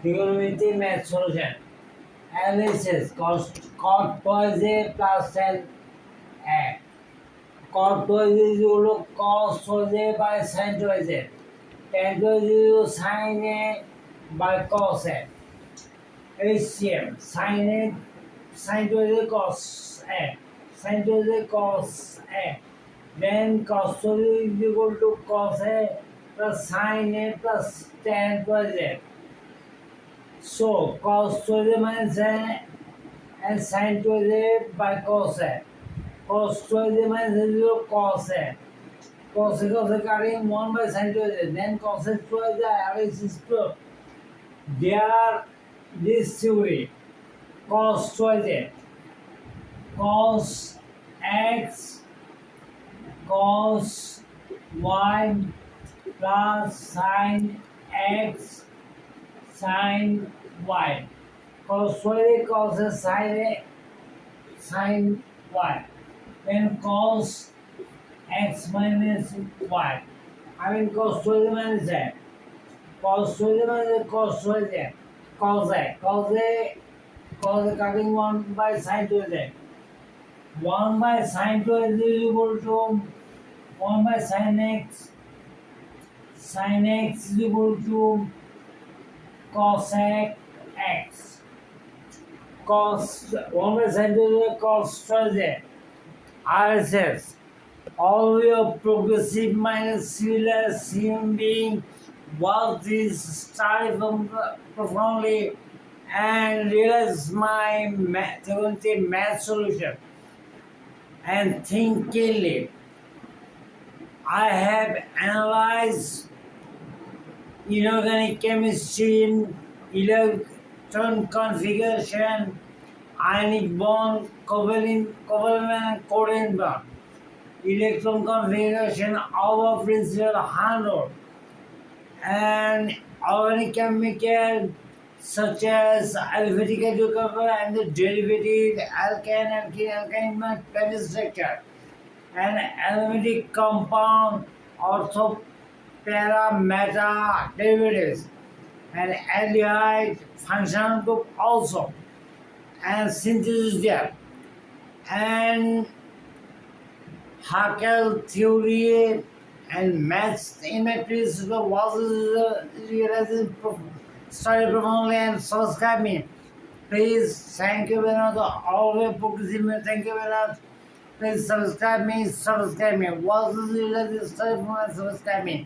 Trigonometry math solution. Analysis cot twice a plus tan a. Cot twice is equal to cos twice a by sin twice a. Tan twice is equal to sin a by cos a. HCM sin twice a cos a. Sin twice a cos a. Then cos twice is equal to cos a plus sin a plus tan twice a. So cos twice a minus a and sin twice a by cos a. Cos twice a minus a is equal to cos a. Cos a cutting 1 by sin twice a. Then cos a twice a is proved. There this theory cos twice a cos x cos y plus sin x sin y. Cos twice a cos a sin y. Then cos x minus y. I mean cos twice a minus a. Cos twice a minus a cos twice a. Cos a cutting 1 by sin twice a. 1 by sin twice is equal to 1 by sin x. Sin x is equal to cosec x. Cos 1 by sin twice is cos twice a. RSS. All your progressive minus similar human being was this study from profoundly and realize my math solution and think keenly. I have analyzed inorganic chemistry, electron configuration, ionic bond, covalent and covalent bond, electron configuration, our principle 100, and organic chemical such as aliphatic hydrocarbon and the derivative alkyne chemical structure, and aromatic compound ortho para meta derivatives, and aldehyde functional group also, and synthesis there, and Haeckel theory and maths in my previous was realizing study profoundly and subscribe me. Please, thank you very much. Always progressive me. Thank you very much. Please subscribe me. Was realizing study profoundly, subscribe me.